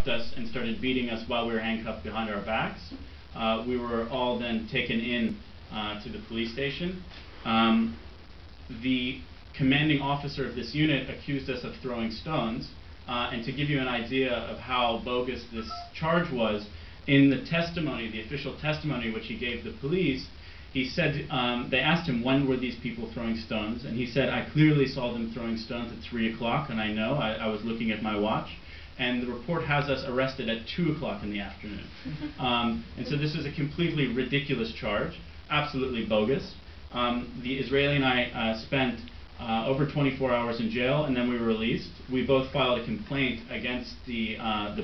us and started beating us while we were handcuffed behind our backs. We were all then taken in to the police station. The commanding officer of this unit accused us of throwing stones. And to give you an idea of how bogus this charge was, in the testimony, the official testimony which he gave the police, he said, they asked him, when were these people throwing stones? And he said, I clearly saw them throwing stones at 3 o'clock, and I know, I was looking at my watch. And the report has us arrested at 2 o'clock in the afternoon. And so this is a completely ridiculous charge, absolutely bogus. The Israeli and I spent over 24 hours in jail, and then we were released. We both filed a complaint against the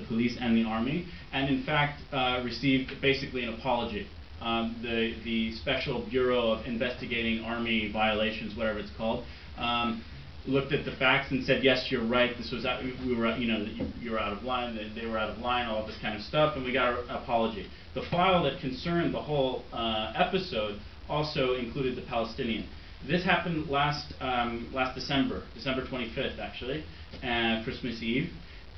police and the army, and in fact received basically an apology. The Special Bureau of Investigating Army Violations, whatever it's called, looked at the facts and said, yes, you're right, this was, we were, you were out of line, they were out of line, all of this kind of stuff, and we got an apology. The file that concerned the whole episode also included the Palestinian. This happened last December 25th actually, Christmas Eve,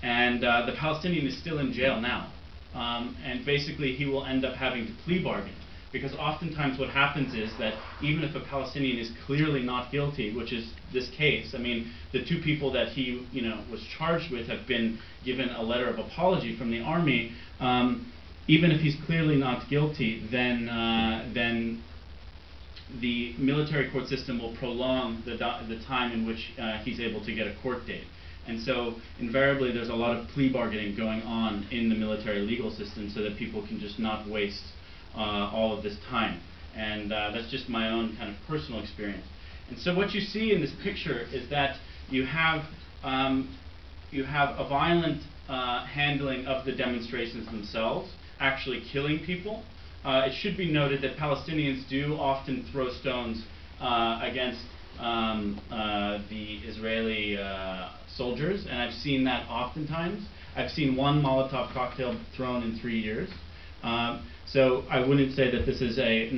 and the Palestinian is still in jail now. And basically he will end up having to plea bargain, because oftentimes what happens is that even if a Palestinian is clearly not guilty, which is this case, I mean, the two people that he was charged with have been given a letter of apology from the army. Even if he's clearly not guilty, then the military court system will prolong the time in which he's able to get a court date. And so invariably there's a lot of plea bargaining going on in the military legal system so that people can just not waste all of this time. And that's just my own kind of personal experience. And so what you see in this picture is that you have a violent handling of the demonstrations themselves, actually killing people. It should be noted that Palestinians do often throw stones against the Israeli soldiers, and I've seen that oftentimes. I've seen one Molotov cocktail thrown in 3 years. So I wouldn't say that this is a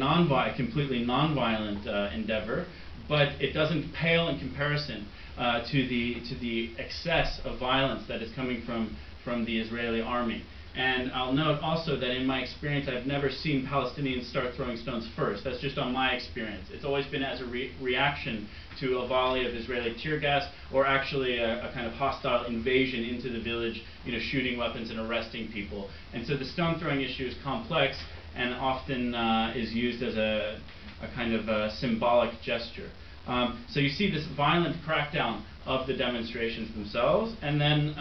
completely non-violent endeavor, but it doesn't pale in comparison to the excess of violence that is coming from the Israeli army. And I'll note also that in my experience, I've never seen Palestinians start throwing stones first. That's just on my experience. It's always been as a reaction to a volley of Israeli tear gas, or actually a kind of hostile invasion into the village, shooting weapons and arresting people. And so the stone throwing issue is complex and often is used as a kind of a symbolic gesture. So you see this violent crackdown of the demonstrations themselves, and then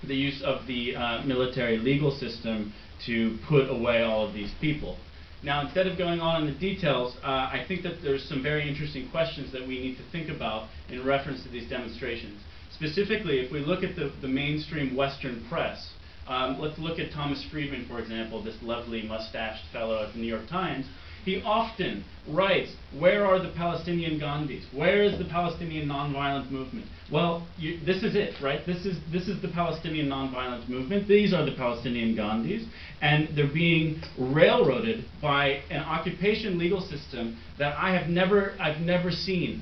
the use of the military legal system to put away all of these people. Now, instead of going on in the details, I think that there's some very interesting questions that we need to think about in reference to these demonstrations. Specifically, if we look at the mainstream Western press, let's look at Thomas Friedman, for example, this lovely mustached fellow at the New York Times. He often writes, where are the Palestinian Gandhis? Where is the Palestinian nonviolent movement? Well, this is it, right? This is the Palestinian nonviolent movement. These are the Palestinian Gandhis, and they're being railroaded by an occupation legal system that I've never seen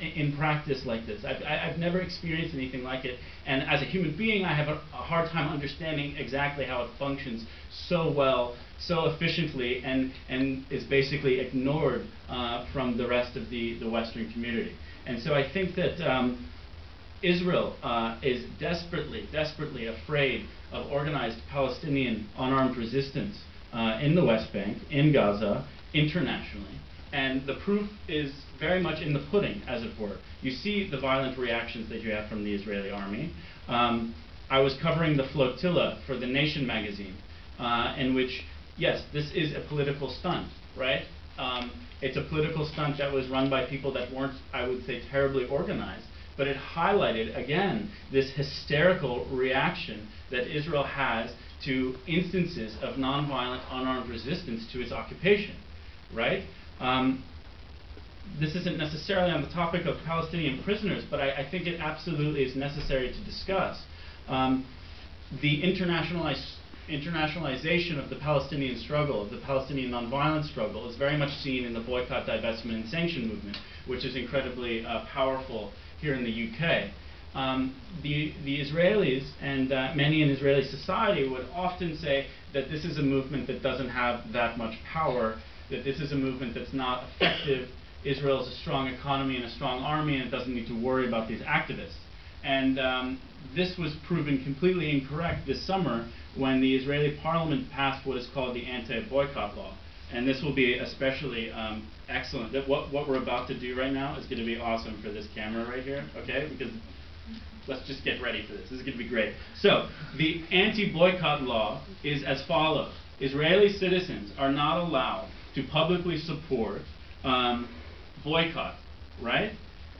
in practice like this. I've never experienced anything like it, and as a human being, I have a hard time understanding exactly how it functions so well, so efficiently, and is basically ignored from the rest of the Western community. And so I think that Israel is desperately afraid of organized Palestinian unarmed resistance in the West Bank, in Gaza, internationally. And the proof is very much in the pudding, as it were. You see the violent reactions that you have from the Israeli army. I was covering the flotilla for The Nation magazine, in which, yes, this is a political stunt, right? It's a political stunt that was run by people that weren't, I would say, terribly organized, but it highlighted, again, this hysterical reaction that Israel has to instances of nonviolent, unarmed resistance to its occupation, right? This isn't necessarily on the topic of Palestinian prisoners, but I think it absolutely is necessary to discuss. The internationalization of the Palestinian struggle, of the Palestinian nonviolent struggle, is very much seen in the boycott, divestment, and sanction movement, which is incredibly powerful here in the UK. the Israelis and many in Israeli society would often say that this is a movement that doesn't have that much power, that this is a movement that's not effective. Israel is a strong economy and a strong army and it doesn't need to worry about these activists. And this was proven completely incorrect this summer when the Israeli parliament passed what is called the anti-boycott law. And this will be especially excellent. What we're about to do right now is going to be awesome for this camera right here, okay? Because let's just get ready for this. This is going to be great. So, the anti-boycott law is as follows. Israeli citizens are not allowed to publicly support boycott, right?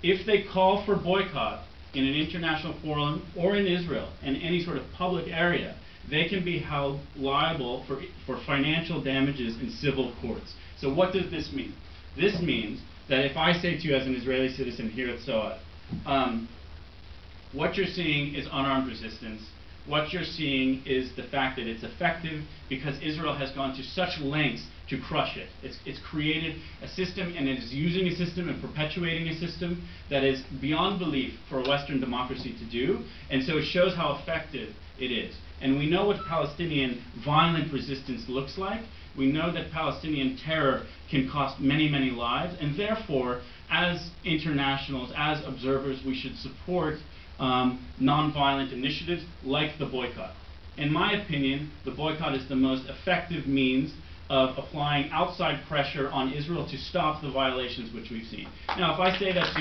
If they call for boycott in an international forum or in Israel, in any sort of public area, they can be held liable for financial damages in civil courts. So what does this mean? This means that if I say to you as an Israeli citizen here at SOAD, what you're seeing is unarmed resistance. What you're seeing is the fact that it's effective because Israel has gone to such lengths to crush it. It's created a system and it is using a system and perpetuating a system that is beyond belief for a Western democracy to do, and so it shows how effective it is. And we know what Palestinian violent resistance looks like. We know that Palestinian terror can cost many, many lives, and therefore, as internationals, as observers, we should support non-violent initiatives like the boycott. In my opinion, the boycott is the most effective means of applying outside pressure on Israel to stop the violations which we've seen. Now, if I say that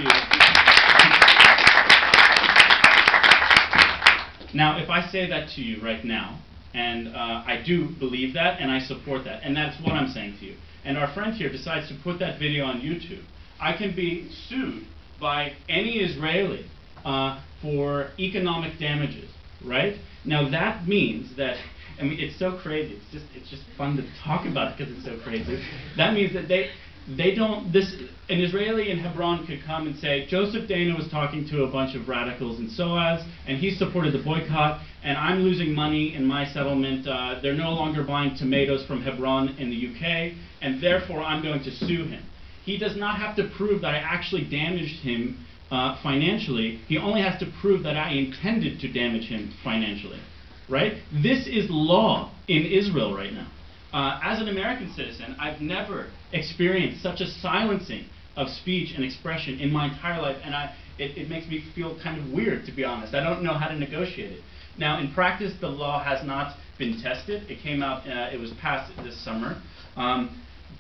to you, right now, and I do believe that and I support that, and that's what I'm saying to you, and our friend here decides to put that video on YouTube, I can be sued by any Israeli for economic damages, right? Now that means that, I mean, it's so crazy. It's just fun to talk about it because it's so crazy. That means that they don't. An Israeli in Hebron could come and say, Joseph Dana was talking to a bunch of radicals in SOAS, and he supported the boycott, and I'm losing money in my settlement. They're no longer buying tomatoes from Hebron in the UK, and therefore I'm going to sue him. He does not have to prove that I actually damaged him financially. He only has to prove that I intended to damage him financially, right? This is law in Israel right now. As an American citizen, I've never experienced such a silencing of speech and expression in my entire life, and it makes me feel kind of weird, to be honest. I don't know how to negotiate it. Now, in practice, the law has not been tested. It came out, it was passed this summer.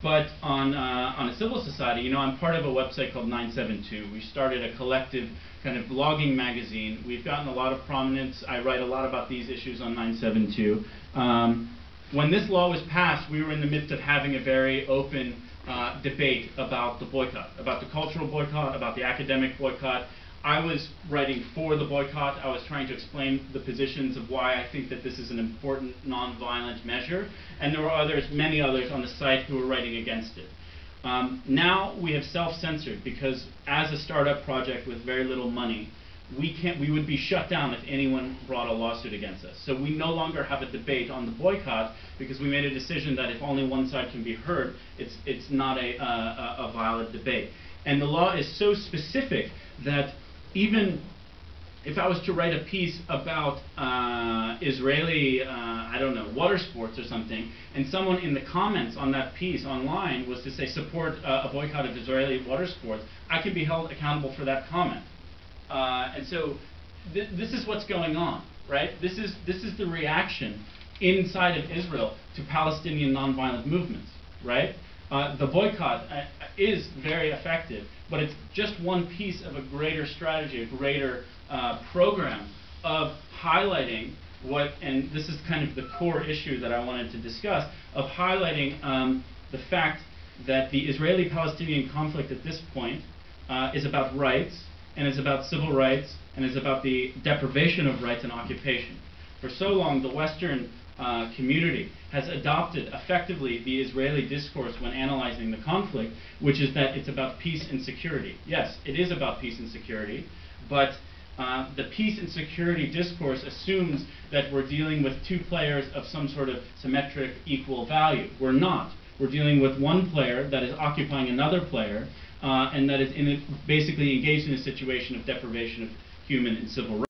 But on a civil society, you know, I'm part of a website called 972. We started a collective kind of blogging magazine. We've gotten a lot of prominence. I write a lot about these issues on 972. When this law was passed, we were in the midst of having a very open debate about the boycott, about the cultural boycott, about the academic boycott. I was writing for the boycott. I was trying to explain the positions of why I think that this is an important non-violent measure, and there were others, many others on the site who were writing against it. Now we have self-censored because as a startup project with very little money, we would be shut down if anyone brought a lawsuit against us. So we no longer have a debate on the boycott because we made a decision that if only one side can be heard, it's not a valid debate. And the law is so specific that even if I was to write a piece about Israeli, I don't know, water sports or something, and someone in the comments on that piece online was to say support a boycott of Israeli water sports, I could be held accountable for that comment. And so this is what's going on, right? This is the reaction inside of Israel to Palestinian nonviolent movements, right? The boycott is very effective, but it's just one piece of a greater strategy, a greater program of highlighting what, and this is kind of the core issue that I wanted to discuss, of highlighting the fact that the Israeli-Palestinian conflict at this point is about rights, and it's about civil rights, and it's about the deprivation of rights and occupation. For so long, the Western community has adopted effectively the Israeli discourse when analyzing the conflict, which is that it's about peace and security. Yes, it is about peace and security, but the peace and security discourse assumes that we're dealing with two players of some sort of symmetric equal value. We're not. We're dealing with one player that is occupying another player, and that is basically engaged in a situation of deprivation of human and civil rights.